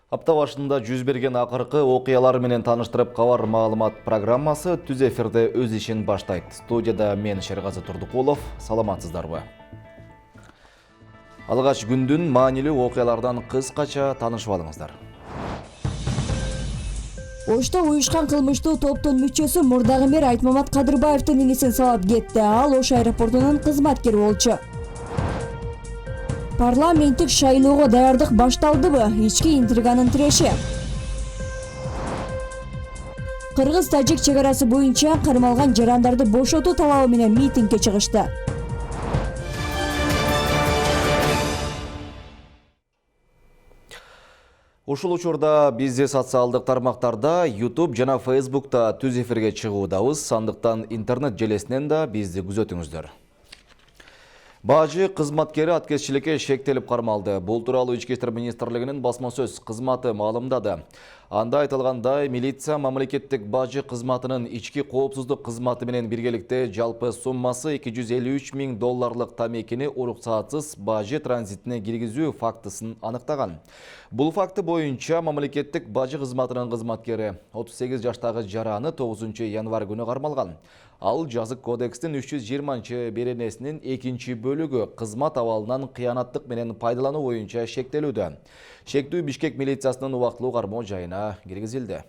Апта башында жүз берген акыркы окуялар менен таныштырып кабар маалымат программасы түз эфирде өз ишин баштайт. Студияда мен Шергаzy Турдукулов. Саламатсыздарбы? Алгач күндүн маанилүү окуялардан кыскача таанышып алыңыздар. Ошто уюшкан кылмыштуу топтун мүчөсү Мурдагымер Айтмамат Кадырбаевдин инисин сабап кетти. Ал Ош аэропортунун кызматкери болчу. Парламенттик шайлоого даярдык башталдыбы? Ички интриганын тиреши. Кыргыз-тажик чек-арасы боюнча кармалган жарандарды бошотуу талабы менен митингге чыгышты. Ушул учурда бизди социалдык тармактарда, YouTube жана Facebook'та түз эфирге чыгуудабыз. Андыктан интернет желесинен да бизди күзөтүңүздөр. Бажы кызматкери аткезчиликке шектелип кармалды. Бул тууралуу Ички иштер министрлигинин басма сөз кызматы маалымдады. Анда айтылгандай, милиция мамлекеттик бажы кызматынын ички коопсуздук кызматы менен биргеликте жалпы суммасы $253 000 тамекини уруксатсыз бажы транзитине киргизүү фактысын аныктаган. Бул факты боюнча мамлекеттик бажы кызматынын кызматкери 38 жаштагы жараны 9 январь күнү кармалган. Ал жазык кодекстин 320 беренесинин 2 бөлүгү кызмат абалынан кыянаттык менен пайдалануу боюнча шектелүүдө. Шектүү Бишкек милициясынын убактылуу кармоо жайына киргизилди.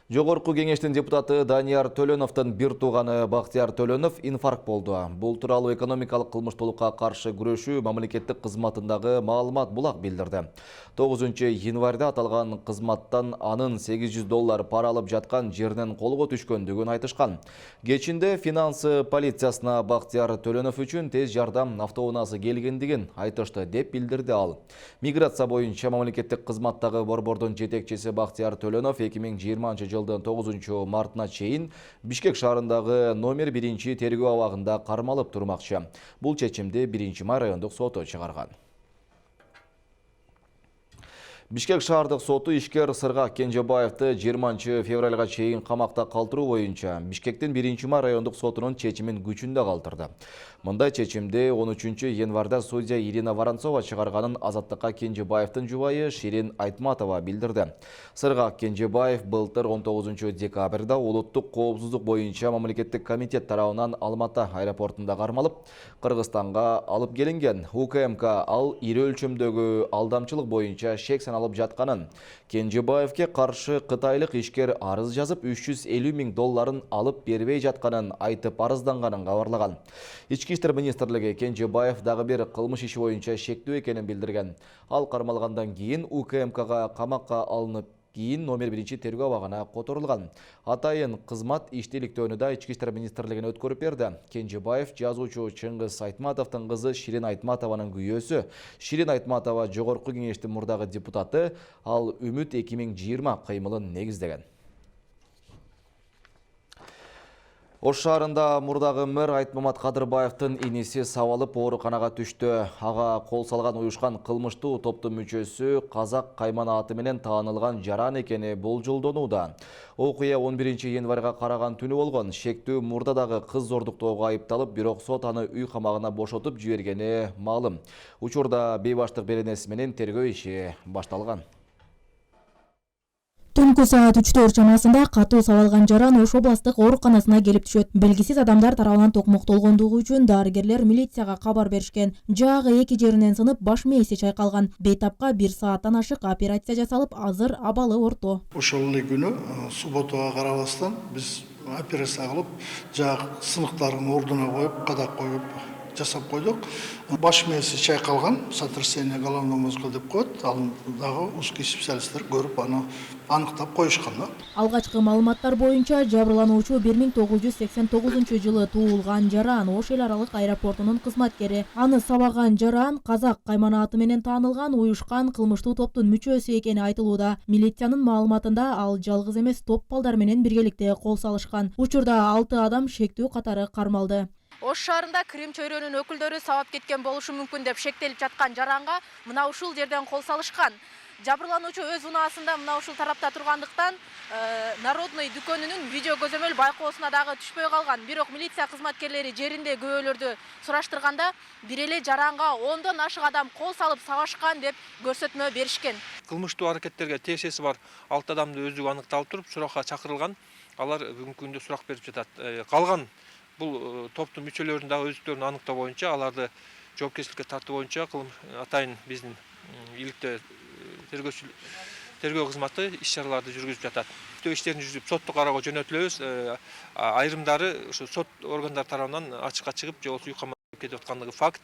Жогорку кеңештин депутаты Данияр Төлөновдун бир тууганы Бактияр Төлөнов инфаркт болду. Бул тууралуу экономикалык кылмыштуулукка каршы күрөшүү мамлекеттик кызматындагы маалымат булак билдирди. 9 январда аталган кызматтан анын $800 пара алып жаткан жеринен колго түшкөндүгүн айтышкан. Кечинде финансы полициясына Бактияр Төлөнов үчүн тез жардам автоунаасы келгендигин айтышты деп билдирди ал. Миграция боюнча мамлекеттик кызматтагы борбордун жетекчиси Бактияр Төлөнов 2020 жылдын 9 мартына чейин Бишкек шаарындагы номер 1 тергөө абагында кармалып турмакчы. Бул чечимди 1 май райондук соту чыгарган. Бишкек шаардык соту ишкер Сыргак Кенжебаевди 20 февралга чейин камакта калтыруу боюнча Бишкектин 1 май райондук сотунун чечимин күчүндө калтырды. Мындай чечимди 13 январда судья Ирина Воронцова чыгарганын Азаттыкка Кенжебаевдин жубайы Ширин Айтматова билдирди. Сыргак Кенжебаев былтыр 19 декабрда улуттук коопсуздук боюнча мамлекеттик комитет тарабынан Алматы аэропортунда кармалып, Кыргызстанга алып келинген. УКМК ал ири өлчөмдөгү алдамчылык боюнча шек алып жатканын, Кенжебаевке каршы кытайлык ишкер арыз жазып $350 000 алып бербей жатканын айтып арызданганын кабарлаган. Ички иштер министрлиги Кенжебаев дагы бир кылмыш иши боюнча шектүү экенин билдирген. Ал кармалгандан кийин УКМКга камакка алынып кийин номер 1 тергөө абагына которулган. Атайын кызмат иштеликтөөнү да Ички иштер министрлигине өткөрүп берди. Кенжебаев жазуучу Чыңгыз Айтматовдун кызы Ширин Айтматованын күйөөсү. Ширин Айтматова жогорку кеңештин мурдагы депутаты, ал Үмүт 2020 кыймылын негиздеген. Ош шаарында мурдагы мэр Айтмамат Кадырбаевдин иниси сабалып ооруканага түштү. Ага кол салган уюшкан кылмыштуу топтун мүчөсү казак кайманааты менен таанылган жаран экени болжолдонууда. Окуя 11 январга караган түнү болгон. Шектүү мурдадагы кыз зордуктоого айыпталып, бирок сот аны үй камагына бошотуп жибергени маалым. Учурда бейбаштык беренеси менен тергөө иши башталган. Түнкү саат 3 чамасында катуу сабалган жаран Ош областык ооруканасына келип түшөт. Белгисиз адамдар тарабынан токмоктолгондугу үчүн дарыгерлер милицияга кабар беришкен. Жагы 2 жеринен сынып, баш мээси чайкалган. Бейтапка 1 сааттан ашык операция жасалып, азыр абалы орто. Ошол эле күнү субботага карабастан биз операция кылып, жагы сыныктарын ордуна коюп, кадак коюп жасап койдук. Баш мээси чайкалган, сотрясение головного мозга деп коет. Ал дагы узкий специалисттер көрүп аны аныктап коюшкан да. Алгачкы маалыматтар боюнча жабырлануучу 1989 жылы туулган жаран Ош эл аралык аэропортунун кызматкери. Аны сабаган жаран казак кайманааты менен таанылган уюшкан кылмыштуу топтун мүчөсү экени айтылууда. Милициянын маалыматында ал жалгыз эмес, топ балдар менен биргеликте кол салышкан. Учурда 6 адам шектүү катары кармалды. Ош шаарында Крим чөйрөнүн өкүлдөрү сабап кеткен болушу мүмкүн деп шектелип жаткан жаранга мына ушул жерден кол салышкан. Жабырлануучу өз унаасында мына ушул тарапта тургандыктан Народный дүкөнүнүн видео көзөмөл байкоосуна дагы түшпөй калган. Бирок милиция кызматкерлери жеринде күбөлөрдү сураштырганда бир эле жаранга 10дон ашык адам кол салып сабашкан деп көрсөтмө беришкен. Кылмыштуу аракеттерге тиешеси бар 6 адамды өздүгү аныкталып туруп, суракка чакырылган. Алар бүгүнкү күндө сурак берип жатат. Калган бул топтун мүчөлөрүн дагы өздүктөрүн аныктоо боюнча, аларды жоопкерчиликке тартуу боюнча атайын биздин иликтөө тергөө кызматы иш-чараларды жүргүзүп жатат. Иштерин жүргүзүп соттук кароого жөнөтүлөбүз. Айрымдары ушу сот органдары тарабынан ачыкка чыгып, же болбосо үй камагына кетип аткандыгы факт.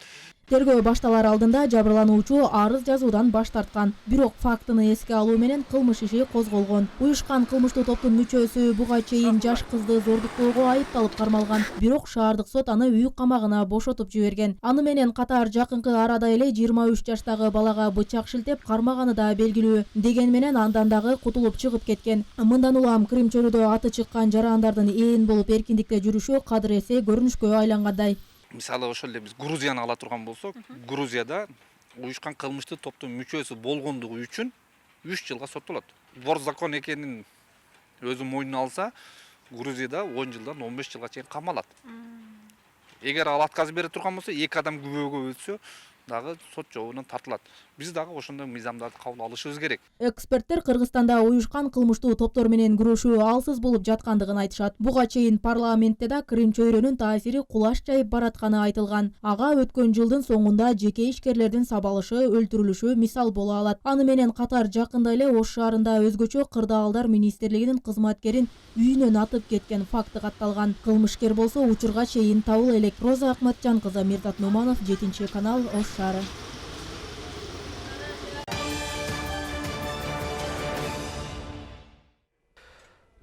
Тергөө башталар алдында жабырлануучу арыз жазуудан баш тарткан. Бирок фактыны эске алуу менен кылмыш иши козголгон. Уюшкан кылмыштуу топтун мүчөсү буга чейин жаш кызды зордуктоого айыпталып кармалган. Бирок шаардык сот аны үй камагына бошотуп жиберген. Аны менен катар жакынкы арада эле 23 жаштагы балага бычак шилтеп кармаганы да белгилүү. Деген менен андан дагы кутулуп чыгып кеткен. Мындан улам Крым чөлүдө аты чыккан жарандардын ээн болуп эркиндикте жүрүшү кадыр эсе көрүнүшкө айлангандай. Мисалы ошол эле биз Грузияны ала турган болсок, Грузияда уюшкан кылмыштуу топтун мүчөсү болгондугу үчүн 3 жылга соттолот. Бор закон экенин өзү мойнуна алса, Грузияда 10 жылдан 15 жылга чейин камалат. Эгер ал отказ бере турган болсо, 2 адам күбөөгө өтсө, дагы сот жообунан тартылат. Биз дагы ошондой мыйзамдарды кабыл алышыбыз керек. Эксперттер Кыргызстанда уюшкан кылмыштуу топтор менен күрөшүү алсыз болуп жаткандыгын айтышат. Буга чейин парламентте да Крым чөйрөнүн таасири кулаш жайып баратканы айтылган. Ага өткөн жылдын соңунда жеке ишкерлердин сабалышы, өлтүрүлүшү мисал боло алат. Аны менен катар жакында эле Ош шаарында өзгөчө кырдаалдар министрлигинин кызматкерин үйүнөн атып кеткен факты катталган. Кылмышкер болсо учурга чейин табыла элек. Роза Акматжан кызы, Мирзат Нуманов, 7-канал, Ош шаары.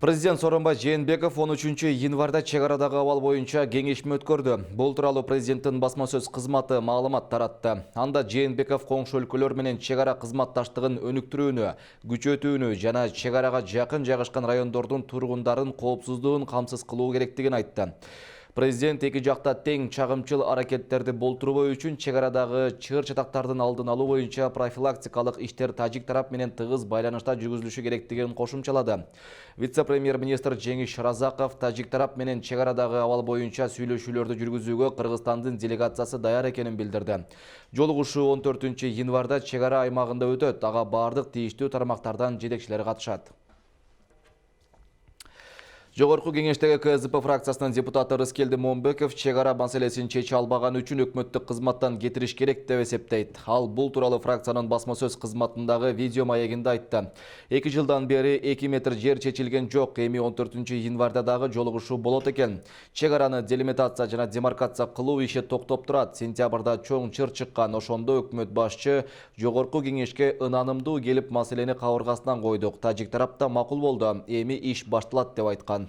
Президент Сооронбай Жээнбеков 13 январда чек арадагы абал боюнча кеңешме өткөрдү. Бул тууралуу президенттин басма сөз кызматы маалымат таратты. Анда Жээнбеков коңшу өлкөлөр менен чек ара кызматташтыгын өнүктүрүүнү, күчөтүүнү жана чек арага жакын жайгашкан райондордун тургундарын коопсуздугун камсыз кылуу керектигин айтты. Президент эки жакта тең чагымчыл аракеттерди болтурбоо үчүн чек арадагы чыр чатактардын алдын алуу боюнча профилактикалык иштер тажик тарап менен тыгыз байланышта жүргүзүлүшү керектигин кошумчалады. Вице-премьер-министр Жеңиш Разаков тажик тарап менен чек арадагы абал боюнча сүйлөшүүлөрдү жүргүзүүгө Кыргызстандын делегациясы даяр экенин билдирди. Жолугушуу 14 январда чек ара аймагында өтөт. Ага бардык тийиштүү тармактардан жетекчилер катышат. Жогорку кеңештеги КСДП фракциясынын депутаты Рыскелди Момбеков чек ара маселесин чече албаган үчүн өкмөттүк кызматтан кетириш керек деп эсептейт. Ал бул тууралуу фракциянын басма сөз кызматындагы видео маегинде айтты. 2 жылдан бери 2 метр жер чечилген жок. Эми 14 январда дагы жолугушуу болот экен. Чек араны делимитация жана демаркация кылуу иши токтоп турат. Сентябрда чоң чыр чыккан. Ошондо өкмөт башчы жогорку кеңешке ынанымдуу келип маселени кабыргасынан койдук. Тажик тарапта макул болду. Эми иш башталат деп айткан.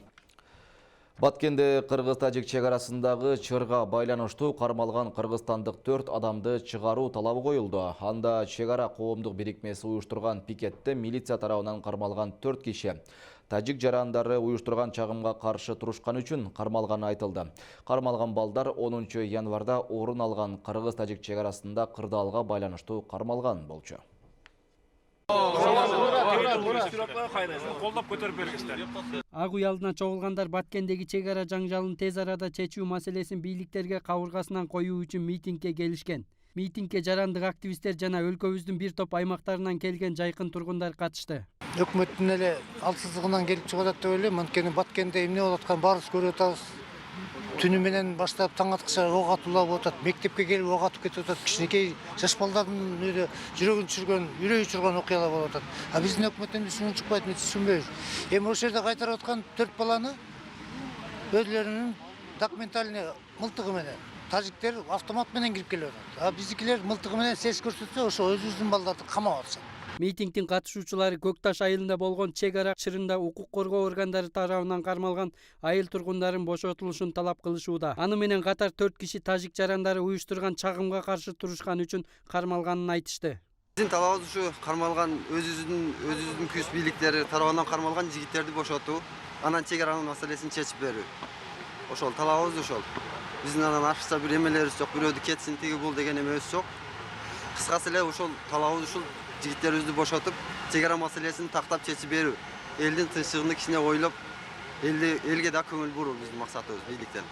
Баткенде кыргыз-тажик чек арасындагы чырга байланыштуу кармалган кыргызстандык 4 адамды чыгаруу талабы коюлду. Анда чек ара коомдук бирикмеси уюштурган пикетте милиция тарабынан кармалган 4 киши тажик жарандары уюштурган чагымга каршы турушкан үчүн кармалганы айтылды. Кармалган балдар 10 январда орун алган кыргыз-тажик чек арасында кырдаалга байланыштуу кармалган болчу. Ак үй алдына чогулгандар Баткендеги чек ара жаңжалын тез арада чечүү маселесин бийликтерге кабыргасынан коюу үчүн митингге келишкен. Митингге жарандык активисттер жана өлкөбүздүн бир топ аймактарынан келген жайкын тургундар катышты. Өкмөттүн эле алсыздыгынан келип чыгып атат деп ойлойм. Анткени Баткенде эмне болуп атканын баарыбыз көрүп атабыз. Түнү менен баштап таң аткыча ок атуулар болуп атат. Мектепке келип ок атып кетип атат. Кичинекей жаш балдардын жүрөгүн түшүргөн, үрөй учурган окуялар болуп атат. А биздин өкмөт эмне үчүн чыкпайт, мен түшүнбөйм. Эми ошол жерде кайтарып аткан 4 баланы өздөрүнүн документальный мылтыгы менен тажиктер автомат менен кирип келип атат. А биздикилер мылтыгы менен сес көрсөтсө, ошо өзүбүздүн балдарды камап атышат. Митингдин катышуучулары Көк Таш айылында болгон чек ара чырында укук коргоо органдары тарабынан кармалган айыл тургундарын бошотулушун талап кылышууда. Аны менен катар 4 киши тажик жарандары уюштурган чагымга каршы турушкан үчүн кармалганын айтышты. Биздин талабыбыз ушу кармалган өзүбүздүн күч бийликтери тарабынан кармалган жигиттерди бошотуу, анан чек аранын маселесин чечип берүү. Ошол талабыбыз ошол. Биздин анан артыкча бир эмелерибиз жок, бирөөдү кетсин тиги бул деген эмебиз жок. Кыскасы эле ошол талабыбыз ушул жигиттерибизди бошотуп, чек ара маселесин тактап чечип берүү. Элдин тынччылыгын кичине ойлоп, элге да көңүл буруу биздин максатыбыз бийликтен.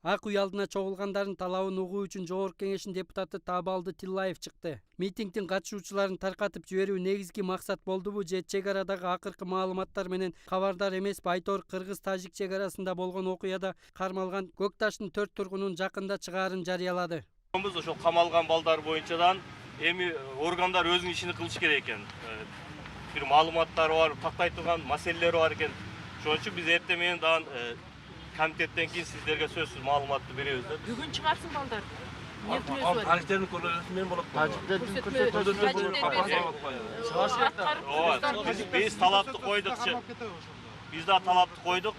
Ак үй алдына чогулгандардын талабын угуу үчүн Жогорку Кеңештин депутаты Табалды Тиллаев чыкты. Митингдин катышуучуларын таркатып жиберүү негизги максат болдубу же чек арадагы акыркы маалыматтар менен кабардар эмеспи? Айтор кыргыз-тажик чек арасында болгон окуяда кармалган Көкташтын 4 тургунун жакында чыгаарын жарыялады. Ошол камалган балдар боюнчадан эми органдар өзүнүн ишин кылыш керек экен. Бир маалыматтары бар, тактай турган маселелери бар экен. Ошон үчүн биз эртең менен дагы комитеттен кийин сиздерге сөзсүз маалыматты беребиз да. Бүгүн чыгарсын балдар. Тажиктердин көрсөтмөсү болот. Биз талапты койдукчу. Биз да талапты койдук,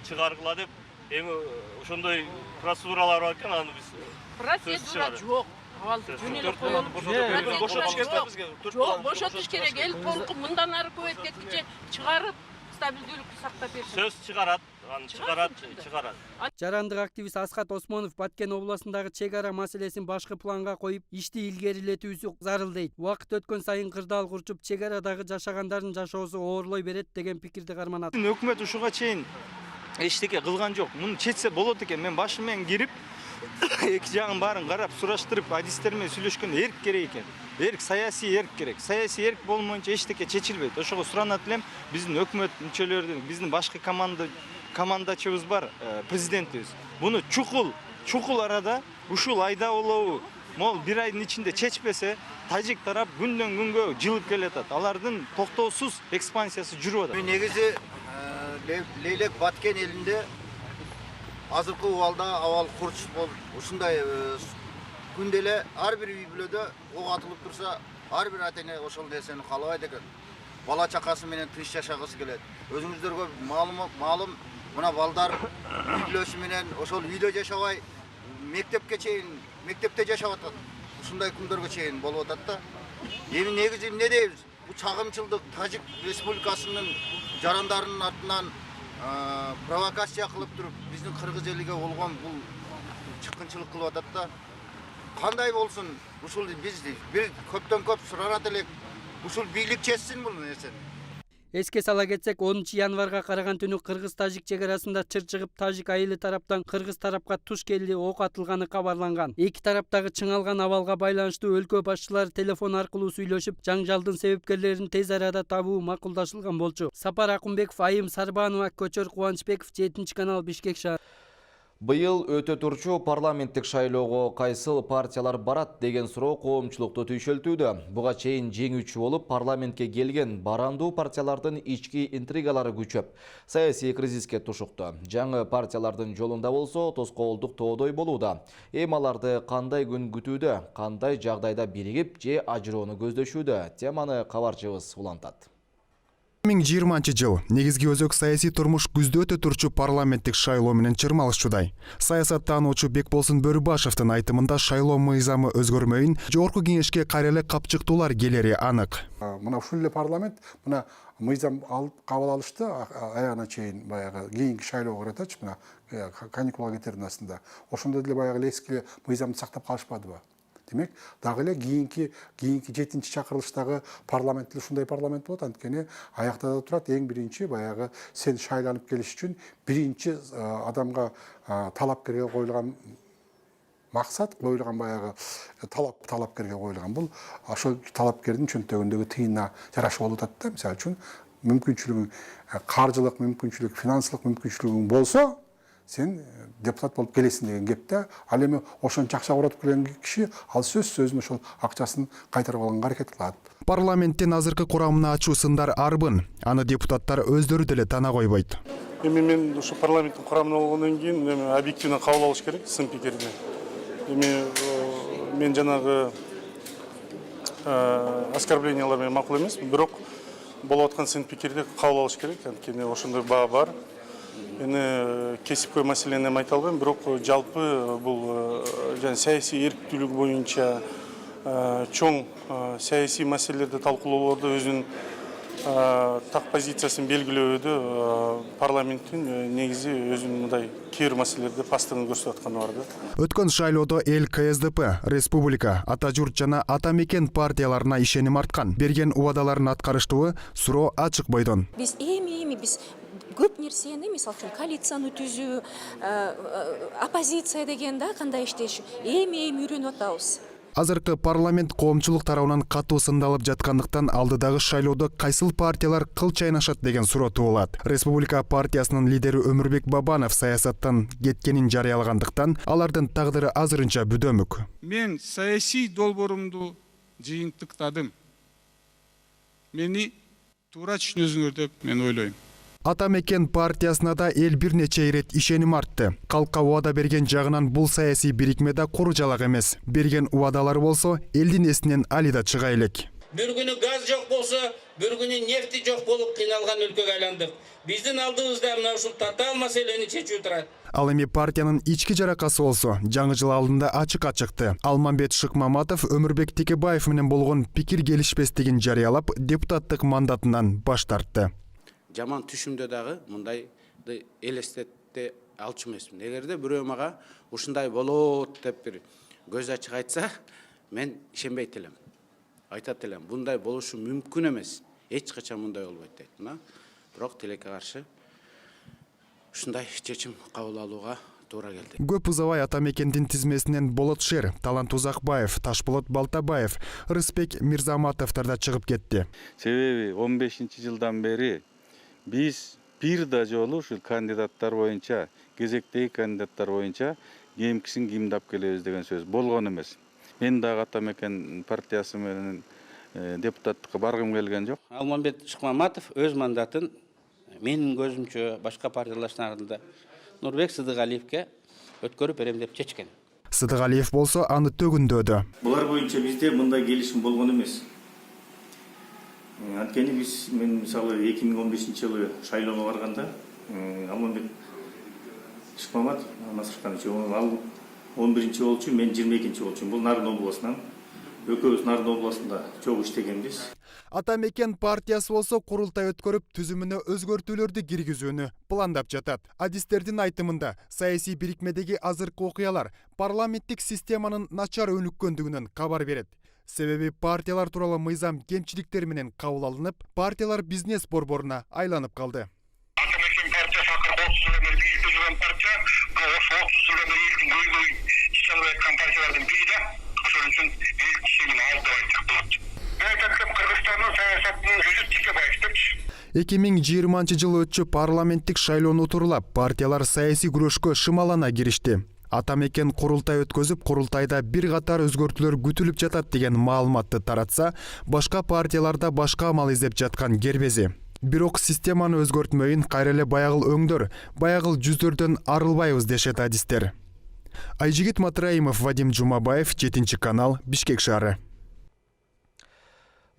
чыгаргыла деп. Эми ошондой процедуралар бар экен, аны биз процедура жок. Жок, бошотуш керек. Эл толкун мындан ары көбөйүп кеткиче чыгарып, стабилдүүлүктү сактап берсе. Сөз чыгарат, аны чыгарат. Жарандык активист Аскат Осмонов Баткен областындагы чек ара маселесин башкы планга коюп, ишти илгерилетүүсү зарыл дейт. Убакыт өткөн сайын кырдаал курчуп, чек арадагы жашагандардын жашоосу оорлой берет деген пикирди карманат. Өкмөт ушуга чейин эчтеке кылган жок. Муну чечсе болот экен. Мен башы менен кирип, эки жагын баарын карап, сураштырып, адистер менен сүйлөшкөндө эрк керек экен. Эрк, саясий эрк керек. Саясий эрк болмоюнча эчтеке чечилбейт. Ошого суранат элем, биздин өкмөт мүчөлөрүнүн, биздин башкы командачыбыз бар, президентибиз. Буну чукул арада ушул айда болобу, мол бир айдын ичинде чечпесе, тажик тарап күндөн күнгө жылып келатат. Алардын токтоосуз экспансиясы жүрүп атат. Негизи Leylek Баткен элинде азыркы убалда абал курчуш болуп, ушундай күндө эле ар бир үй бүлөдө ок атылып турса, ар бир ата-эне ошол нерсени каалабайт экен. Бала чакасы менен тынч жашагысы келет. Өзүңүздөргө маалым, мына балдар үй бүлөсү менен ошол үйдө жашабай, мектепте жашап атат. Ушундай күндөргө чейин болуп атат да. Эми негизи эмне дейбиз? Бул чагымчылдык Тажик Республикасынын жарандарынын артынан провокация кылып туруп, биздин кыргыз элиге болгон бул чыккынчылык кылып атат да. Кандай болсун? Ушул биз бир көптөн көп суранат элек. Ушул бийлик чечсин бул нерсени. Эске сала кетсек, 10 январга караган түнү кыргыз-тажик чек арасында чыр чыгып, тажик айылы тараптан кыргыз тарапка туш келди ок атылганы кабарланган. Эки тараптагы чыңалган абалга байланыштуу өлкө башчылары телефон аркылуу сүйлөшүп, жаңжалдын себепкерлерин тез арада табуу макулдашылган болчу. Сапар Акунбеков, Айым Сарбанова, Көчөр Кубанычбеков, 7 канал, Бишкек шаар. Быйыл өтө турчу парламенттик шайлоого кайсыл партиялар барат деген суроо коомчулукту түйшөлтүүдө. Буга чейин жеңүүчү болуп парламентке келген барандуу партиялардын ички интригалары күчөп, саясий кризиске тушукту. Жаңы партиялардын жолунда болсо тоскоолдук тоодой болууда. Эми аларды кандай күн күтүүдө, кандай жагдайда биригип же ажыроону көздөшүүдө? Теманы кабарчыбыз улантат. 2020 жыл негизги өзөк саясий турмуш күздө өтө турчу парламенттик шайлоо менен чырмалышчудай. Саясаттануучу Бекболсун Бөрүбашевдин айтымында шайлоо мыйзамы өзгөрмөйүн, Жогорку Кеңешке кайра эле капчыктуулар келери анык. Мына ушул эле парламент мына мыйзам кабыл алышты, аягына чейин баягы кийинки шайлоого каратачы, мына каникулга кетердин астында. Ошондо деле баягы эски мыйзамды сактап калышпадыбы? Демек, дагы эле кийинки 7-чи чакырылыштагы парламент ушундай парламент болот, анткени аякта да турат эң биринчи баягы сен шайланып келиш үчүн биринчи адамга талапкерге коюлган максат, коюлган баягы талапкерге коюлган. Бул ошол талапкердин чөнтөгүндөгү тыйынына жараша болуп атат да. Мисалы үчүн мүмкүнчүлүгүң, каржылык мүмкүнчүлүк, финансылык мүмкүнчүлүгүң болсо, сен депутат болуп келесиң деген кепте. Ал эми ошончо акча куротуп келген киши ал сөзсүз ошол акчасын кайтарып алганга аракет кылат. Парламенттин азыркы курамына ачуу сындар арбын. Аны депутаттар өздөрү деле тана койбойт. Эми мен ушу парламенттин курамына болгондон кийин эми объективно кабыл алыш керек сын пикирди. Эми мен жанагы оскорблениялар менен макул эмесмин, бирок болуп аткан сын пикирди кабыл алыш керек, анткени ошондой баа бар. Эми кесипкөй маселени эми айта албайм, бирок жалпы бул жана саясий эрктүүлүк боюнча чоң саясий маселелерди талкуулоолордо өзүнүн так позициясын белгилөөдө парламенттин негизи өзүнүн мындай кээ бир маселелерде пастыгын көрсөтүп атканы бар да. Өткөн шайлоодо эл КСДП, Республика, Ата журт жана Ата мекен партияларына ишеним арткан. Берген убадаларын аткарыштыбы суроо ачык бойдон. Биз биз көп нерсени, мисалы үчүн коалицияны түзүү, оппозиция деген да кандай иштеш, үйрөнүп атабыз. Азыркы парламент коомчулук тарабынан катуу сындалып жаткандыктан алдыдагы шайлоодо кайсыл партиялар кыл чайнашат деген суроо туулат. Республика партиясынын лидери Өмүрбек Бабанов саясаттан кеткенин жарыялагандыктан алардын тагдыры азырынча бүдөмүк. Мен саясий долбоорумду жыйынтыктадым. Мени туура түшүнөсүңөр деп мен ойлойм. Ата мекен партиясына да эл бир нече ирет ишеним артты. Калкка убада берген жагынан бул саясий бирикме да куру жалак эмес. Берген убадалары болсо элдин эсинен али да чыга элек. Бир күнү газ жок болсо, бир күнү нефти жок болуп кыйналган өлкөгө айландык. Биздин алдыбызда мына ушул татаал маселени чечүү турат. Ал эми партиянын ички жаракасы болсо, жаңы жыл алдында ачык чыкты. Алмамбет Шыкмаматов Өмүрбек Текебаев менен болгон пикир келишпестигин жарыялап, депутаттык мандатынан баш тартты. Жаман түшүмдө дагы мындайды элестетте алчу эмесмин. Эгерде бирөө мага ушундай болот деп бир көз ачык айтса, мен ишенбейт элем. Айтат элем, мындай болушу мүмкүн эмес. Эч качан мындай болбойт дейт. Бирок тилекке каршы ушундай чечим кабыл алууга туура келди. Көп узабай Ата мекендин тизмесинен Болот Шер, Талант Узакбаев, Ташболот Балтабаев, Рыспек Мирзаматовдор да чыгып кетти. Себеби 15-жылдан бери биз бир да жолу ушул кандидаттар боюнча, кезектеги кандидаттар боюнча кийимкисин кийимдап келебиз деген сөз болгон эмес. Мен дагы Ата мекен партиясы менен депутаттыкка баргым келген жок. Алмамбет Шыкмаматов өз мандатын менин көзүмчө башка партиялаштарында Нурбек Сыдыгалиевке өткөрүп берем деп чечкен. Сыдыгалиев болсо аны төгүндөдү. Булар боюнча бизде мындай келишим болгон эмес. Анткени мен мисалы 2015-жылы шайлоого барганда Алмамбет Шыкмаматов Насырканович ал 11-чи болчу, мен 22-чи болчумун. Бул Нарын областынан. Экөөбүз Нарын областында чогуу иштегенбиз. Ата мекен партиясы болсо курултай өткөрүп түзүмүнө өзгөртүүлөрдү киргизүүнү пландап жатат. Адистердин айтымында саясий бирикмедеги азыркы окуялар парламенттик системанын начар өнүккөндүгүнөн кабар берет. Себеби партиялар тууралуу мыйзам кемчиликтер менен кабыл алынып, партиялар бизнес борборуна айланып калды. Ата мекен партиясы акыркы 30 жылдан бери жүргөн партия, ошо 30 жылдан бери элдин көйгөй иши алып аткан партиялардын бири да. Ошон үчүн эл ишеним алды деп айтсак болот. Мен айтам, Кыргызстандын саясатынын жүзү Текебаев депчи. 2020 жыл өтчү парламенттик шайлоону тууралап, партиялар саясий күрөшкө шымалана киришти. Ата мекен курултай өткөзүп, курултайда бир катар өзгөртүүлөр күтүлүп жатат деген маалыматты таратса, башка партияларда башка амал издеп жаткан кербези. Бирок системаны өзгөртмөйүн кайра эле баягыл өңдөр, баягыл жүздөрдөн арылбайбыз дешет адистер. Айжигит Матраимов, Вадим Жумабаев, 7 канал, Бишкек шаары.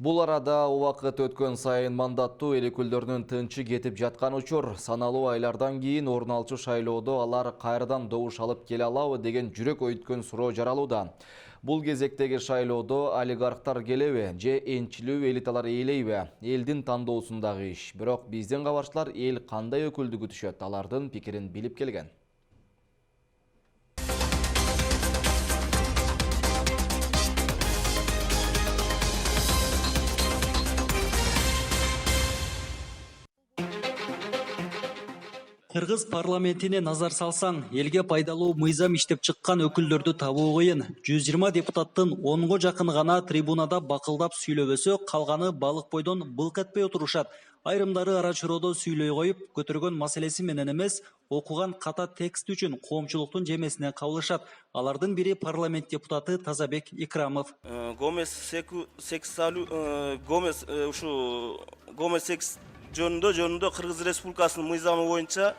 Бул арада убакыт өткөн сайын мандаттуу эл өкүлдөрүнүн тынчы кетип жаткан учур. Саналуу айлардан кийин орун алчу шайлоодо алар кайрадан добуш алып келе алабы деген жүрөк өйткөн суроо жаралууда. Бул кезектеги шайлоодо олигархтар келеби же энчилүү элиталар ээлейби? Элдин тандоосундагы иш. Бирок биздин кабарчылар эл кандай өкүлдү күтүшөт? Алардын пикирин билип келген. Кыргыз парламентине назар салсаң, элге пайдалуу мыйзам иштеп чыккан өкүлдөрдү табуу кыйын. 120 депутаттын 10го жакын гана трибунада бакылдап сүйлөбөсө, калганы балык бойдон былк этпей отурушат. Айрымдары ара чыроодо сүйлөй коюп, көтөргөн маселеси менен эмес, окуган ката текст үчүн коомчулуктун жемесине кабылышат. Алардын бири парламент депутаты Тазабек Икрамов. Гомес секс жөнүндө Кыргыз Республикасынын мыйзамы боюнча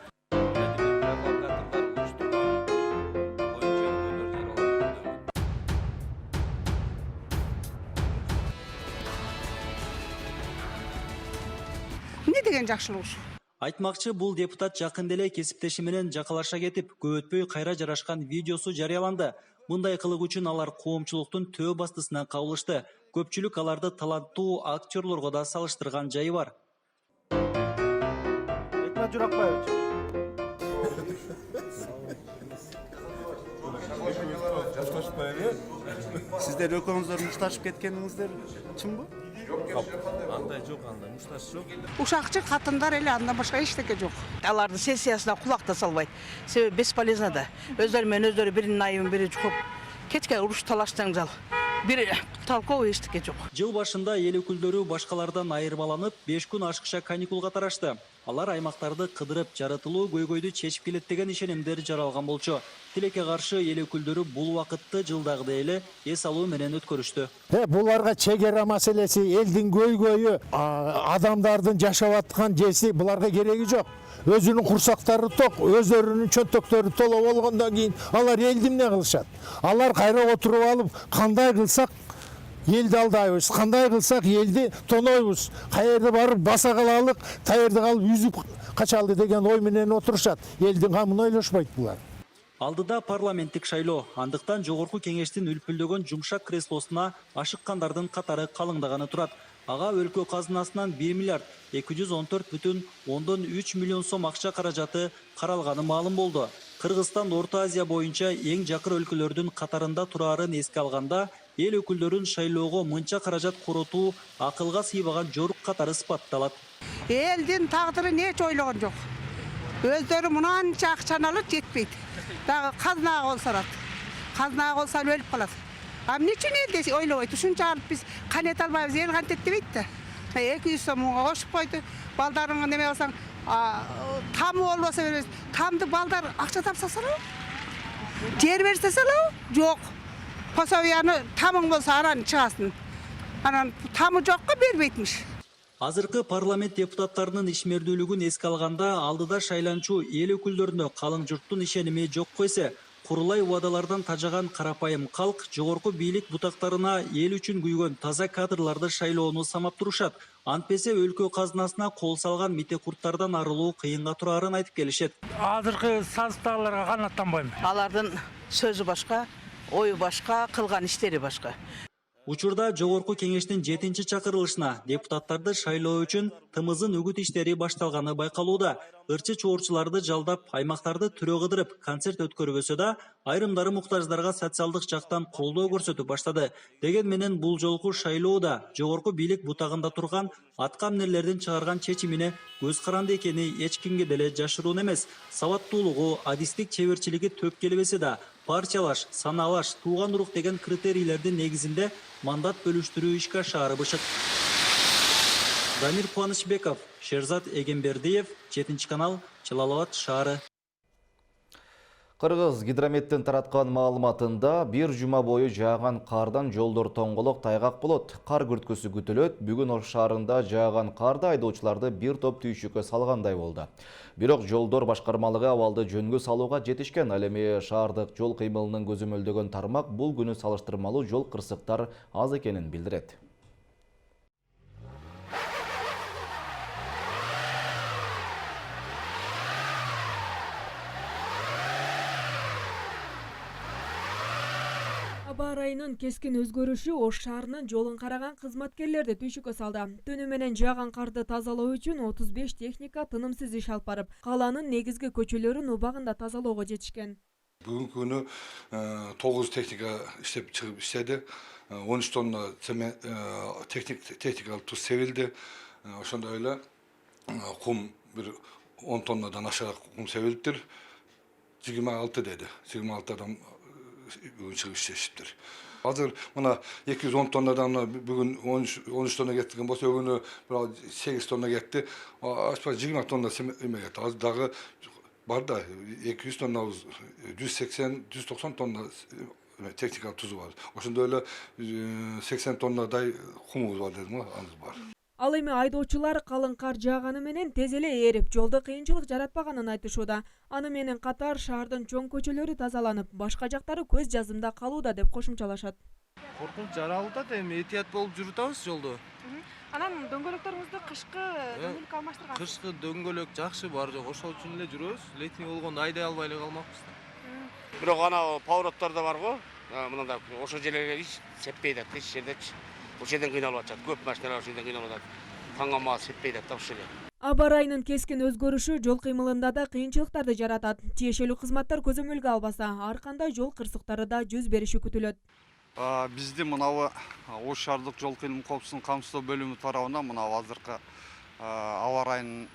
эмне деген жакшылык ушу? Айтмакчы, бул депутат жакында эле кесиптеши менен жакалаша кетип, көп өтпөй кайра жарашкан видеосу жарыяланды. Мындай кылык үчүн алар коомчулуктун төө бастысына кабылышты. көпчүлүк аларды таланттуу актерлорго да салыштырган жайы бар. Сиздер экөөңүздөр мушташып кеткениңиздер чынбы? Андай жок, андай мушташ жок. Ушакчы катындар эле, андан башка эчтеке жок. Алардын сессиясына кулак да салбайт. Себеби бесполезно да. Өздөрү менен өздөрү биринин айыбын бири чукуп, кетке уруш талаш жаңжал. Бир толковый эчтеке жок. Жыл башында эл өкүлдөрү башкалардан айырмаланып 5 күн ашыкча каникулга тарашты. Алар аймактарды кыдырып, жаратылуу көйгөйдү чечип келет деген ишенимдер жаралган болчу. Тилекке каршы эл өкүлдөрү бул вакытты жылдагыдай эле эс алуу менен өткөрүштү. Буларга чегара маселеси, элдин көйгөйү, адамдардын жашап аткан жеси буларга кереги жок. Өзүнүн курсактары ток, өздөрүнүн чөнтөктөрү толо болгондон кийин алар элди эмне кылышат? Алар кайра отуруп алып, кандай кылсак елді алдайбыз, қандай қылсақ елді тонойбыз, қайерді барып баса қалалық, қайерді қалып үзіп қачалды деген ой менен отырышат. Елдің қамын ойлашпайды бұлар. Алдыда парламенттик шайлоо, андыктан жогорку кеңештин үлпүлдөгөн жумшак креслосуна ашыккандардын катары калыңдаганы турат. Ага өлкө казынасынан 1 миллиард 214,3 миллион сом акча каражаты каралганы маалым болду. Кыргызстан Орто Азия боюнча эң жакыр өлкөлөрдүн катарында турарын эске алганда, эл өкүлдөрүн шайлоого мынча каражат коротуу акылга сыйбаган жорук катары сыпатталат. Элдин тагдырын эч ойлогон жок. Өздөрү мынанча акчаны алып жетпейт. Дагы казынага болсорат. Казынага болсо өлүп калат. А эмне үчүн элди ойлобойт? Ушунча алып биз канет албайбыз, эл кантет дебейт да. 200 сомго кошуп койду. Балдарыңа неме алсаң, тамы болбосо беребиз. Тамды балдар акча тапса салабы? Жер берсе салабы? Жок. Пособияны тамың болса анан чыгасын. Анан тамы жокко бербейтмиш. Азыркы парламент депутаттарынын ишмердүүлүгүн эске алганда, алдыда шайланчу эл өкүлдөрүнө калың журттун ишеними жок койсо, курулай убадалардан тажаган карапайым калк жогорку бийлик бутактарына эл үчүн күйгөн таза кадрларды шайлоону самап турушат. Антпесе өлкө казынасына кол салган митекурттардан арылуу кыйынга турарын айтып келишет. Азыркы сазтааларга канаттанбайм. Алардын сөзү башка, ою башка, кылган иштери башка. Учурда жогорку кеңештин 7-чи чакырылышына депутаттарды шайлоо үчүн тымызын үгүт иштери башталганы байкалууда. Ырчы чуурчуларды жалдап, аймактарды түрө кыдырып, концерт өткөрбөсө да, айрымдары муктаждарга социалдык жактан колдоо көрсөтүп баштады. Деген менен бул жолку шайлоодо жогорку бийлик бутагында турган атка эмнелердин чыгарган чечимине көз каранды экени эч кимге деле жашыруун эмес. Сабаттуулугу, адистик чеберчилиги төп келбесе да, партиялаш, саналаш, тууган урук деген критерийлердин негизинде мандат бөлүштүрүү ишке ашаары бышык. Дамир Кубанычбеков, Шерзат Эгембердиев, 7 канал, Чалалабад шаары. Кыргыз гидрометтин тараткан маалыматында бир жума бою жааган кардан жолдор тоңголок тайгак болот. Кар күрткүсү күтүлөт. Бүгүн Ош шаарында жааган карда айдоочуларды бир топ түйшүккө салгандай болду. Бирок жолдор башкармалыгы абалды жөнгө салууга жетишкен. Ал эми шаардык жол кыймылынын көзөмөлдөгөн тармак бул күнү салыштырмалуу жол кырсыктар аз экенин билдирет. Аба ырайынын кескин өзгөрүшү Ош шаарынын жолун караган кызматкерлерди түйшүккө салды. Түнү менен жааган карды тазалоо үчүн 35 техника тынымсыз иш алып барып, калаанын негизги көчөлөрүн убагында тазалоого жетишкен. Бүгүнкү күнү 9 техника иштеп чыгып иштеди. 13 тонна техникалык туз себилди. Ошондой эле кум бир 10 тоннадан ашыраак кум себилиптир. 26 деди. 26 адам бүгүн чыгып иштешиптир. Азыр мына 210 тоннадан бүгүн 13 тонна кеткен болсо, өгүнү 8 тонна кетти. Ашпа 20 тонна эме кетти. Азыр дагы бар да 200 тонна, 180-190 тонна техника тузу бар. Ошондой эле 80 тоннадай кумубуз бар дедим го, аны бар. Ал эми айдоочулар калың кар жааганы менен тез эле ээрип, жолдо кыйынчылык жаратпаганын айтышууда. Аны менен катар шаардын чоң көчөлөрү тазаланып, башка жактары көз жазымда калууда деп кошумчалашат. Коркунуч жаралып эми этият болуп жүрүп атабыз жолдо. Анан дөңгөлөктөрүңүздү кышкы дөңгөлөккө алмаштырган. Кышкы дөңгөлөк жакшы бар жок, ошол үчүн эле жүрөбүз. Летний болгондо айдай албай эле калмакпыз. Бирок ана повороттор да бар го. Мындай ошол жерлерге ич сеппейт эч жердечи. ошол жерден кыйналып атышат. Көп машиналар ошол жерден кыйналып атат. Таңгамал сеппейт атат ушул эле. Аба ырайынын кескин өзгөрүшү жол кыймылында да кыйынчылыктарды жаратат. Тиешелүү кызматтар көзөмөлгө албаса, ар кандай жол кырсыктары да жүз бериши күтүлөт. Бизди мынабы Ош шаардык жол кыймыл коопсуздугун камсыздоо бөлүмү тарабынан мына азыркы аба ырайынын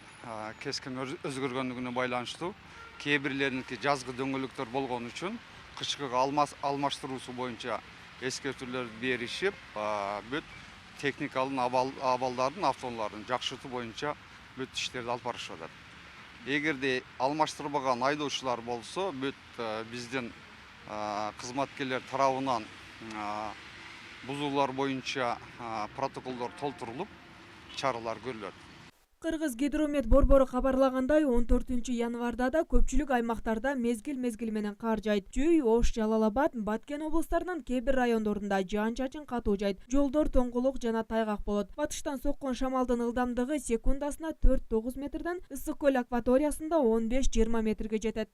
кескин өзгөргөндүгүнө байланыштуу кээ бирлериники жазгы дөңгөлөктөр болгон үчүн кышкыга алмаштыруусу боюнча эскертүүлөрдү беришип, бүт техникалын абалдардын, автоунаалардын жакшыртуу боюнча бүт иштерди алып барышып атат. Эгерде алмаштырбаган айдоочулар болсо, бүт биздин кызматкерлер тарабынан бузуулар боюнча протоколдор толтурулуп, чаралар көрүлөт. Кыргыз гидромет борбору кабарлагандай 14 январда да көпчүлүк аймактарда мезгил менен кар жайт. Чүй, Ош, Жалал-Абад, Баткен облустарынын кээ бир райондорунда жаан-чачын катуу жайт. Жолдор тоңголок жана тайгак болот. Батыштан соккон шамалдын ылдамдыгы секундасына 4-9 метрден Ысык көл акваториясында 15-20 метрге жетет.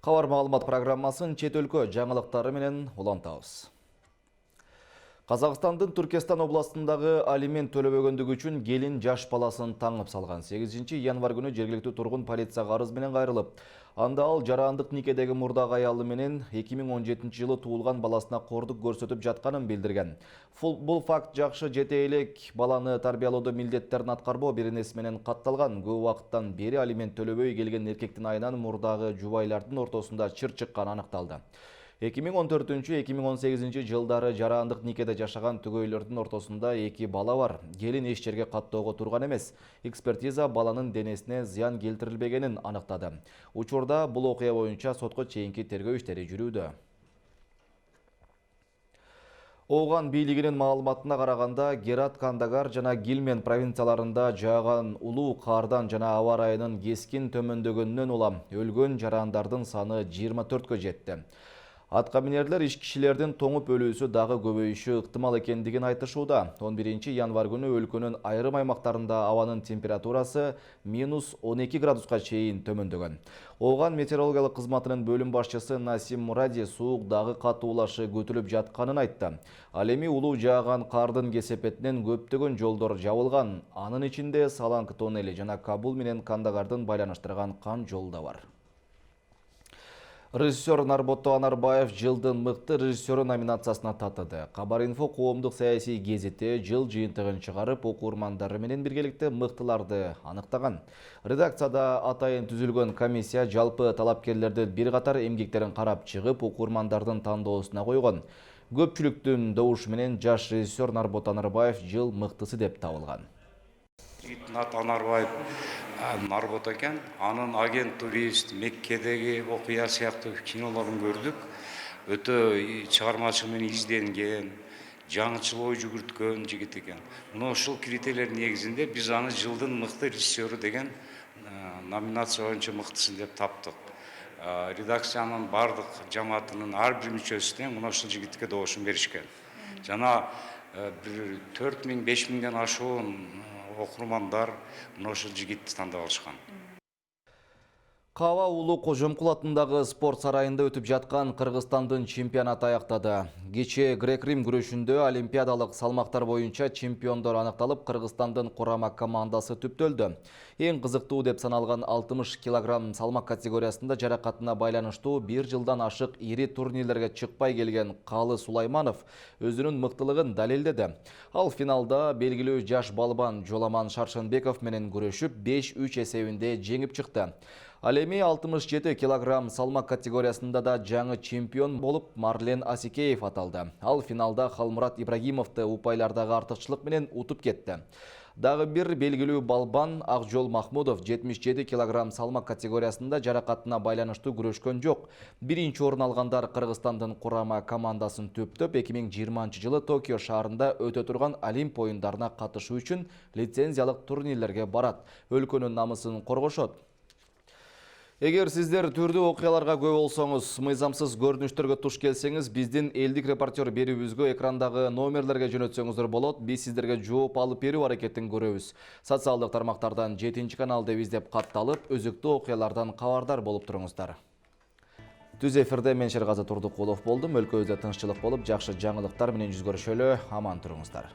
Кабар маалымат программасын чет өлкө жаңылыктары менен улантабыз. Казакстандын Түркестан областындагы алимент төлөбөгөндүгү үчүн келин жаш баласын таңып салган. 8 январ күнү жергиликтүү тургун полицияга арыз менен кайрылып, анда ал жарандык никедеги мурдагы аялы менен 2017 жылы туулган баласына кордук көрсөтүп жатканын билдирген. Бул факт жакшы жете элек баланы тарбиялоодо милдеттерин аткарбоо беренеси менен катталган. Көп убакыттан бери алимент төлөбөй келген эркектин айынан мурдагы жубайлардын ортосунда чыр чыкканы аныкталды. 2014-2018 жылдары жарандык никеде жашаган түгөйлөрдүн ортосунда 2 бала бар. Келин эч жерге каттоого турган эмес. Экспертиза баланын денесине зыян келтирилбегенин аныктады. Учурда бул окуя боюнча сотко чейинки тергөө иштери жүрүүдө. Ооган бийлигинин маалыматына караганда, Герат, Кандагар жана Гилмен провинцияларында жааган улуу кардан жана аба ырайынын кескин төмөндөгөнүнөн улам өлгөн жарандардын саны 24-кө жетти. Аткаминерлер иш кишилердин тоңуп өлүүсү дагы көбөйүшү ыктымал экендигин айтышууда. 11 январ күнү өлкөнүн айрым аймактарында абанын температурасы -12 градуска чейин төмөндөгөн. Ооган метеорологиялык кызматынын бөлүм башчысы Насим Муради суук дагы катуулашы күтүлүп жатканын айтты. Ал эми улуу жааган кардын кесепетинен көптөгөн жолдор жабылган. Анын ичинде Саланг тоннели жана Кабул менен Кандагардын байланыштырган кан жолу да бар. Режиссер Нарбото Анарбаев жылдын мыкты режиссеры номинациясына татыды. Кабар-инфо коомдук саясий гезити жыл жыйынтыгын чыгарып, окурмандары менен биргеликте мыктыларды аныктаган. Редакцияда атайын түзүлгөн комиссия жалпы талапкерлердин бир катар эмгектерин карап чыгып, окурмандардын тандоосуна койгон. Көпчүлүктүн добушу менен жаш режиссер Нарбото Анарбаев жыл мыктысы деп табылган. Анарбаев Нарбото экен, анын агент турист, Меккедеги окуя сыяктуу кинолорун көрдүк. Өтө чыгармачылык менен изденген, жаңычыл ой жүгүрткөн жигит экен. Мына ушул критерийлер негизинде биз аны жылдын мыкты режиссеру деген номинация боюнча мыктысын деп таптык. Редакциянын бардык жамаатынын ар бир мүчөсүнө мына ушул жигитке добушун беришкен. Жана 4000-5000ден ашуун окурмандар мына ушул жигитти тандап алышкан. Кава Улуу Кожомкул атындагы спорт сарайында өтүп жаткан Кыргызстандын чемпионаты аяктады. Кечээ грек-рим күрөшүндө олимпиадалык салмактар боюнча чемпиондор аныкталып, Кыргызстандын курама командасы түптөлдү. Эң кызыктуу деп саналган 60 кг салмак категориясында жаракатына байланыштуу 1 жылдан ашык ири турнирлерге чыкпай келген Калы Сулайманов өзүнүн мыктылыгын далилдеди. Ал финалда белгилүү жаш балбан Жоламан Шаршенбеков менен күрөшүп 5-3 эсебинде жеңип чыкты. Ал эми 67 кг салмак категориясында да жаңы чемпион болуп Марлен Асикеев аталды. Ал финалда Халмурат Ибрагимовду упайлардагы артыкчылык менен утуп кетти. Дагы бир белгилүү балбан Акжол Махмудов 77 кг салмак категориясында жаракатына байланыштуу күрөшкөн жок. Биринчи орун алгандар Кыргызстандын курама командасын төптөп 2020 жылы Токио шаарында өтө турган Олимп оюндарына катышуу үчүн лицензиялык турнирлерге барат. Өлкөнүн намысын коргошот. Эгер сиздер түрдүү окуяларга көп болсоңуз, мыйзамсыз көрүнүштөргө туш келсеңиз, биздин элдик репортер берүүбүзгө экрандагы номерлерге жөнөтсөңүздөр болот. Биз сиздерге жооп алып берүү аракетин көрөбүз. Социалдык тармактардан 7-канал деп издеп катталып, өзүктүү окуялардан кабардар болуп туруңуздар. Түз эфирде мен Шерғазы Турдукулов болдум. Өлкөбүздө тынччылык болуп, жакшы жаңылыктар менен жүз көрүшөлү. Аман туруңуздар.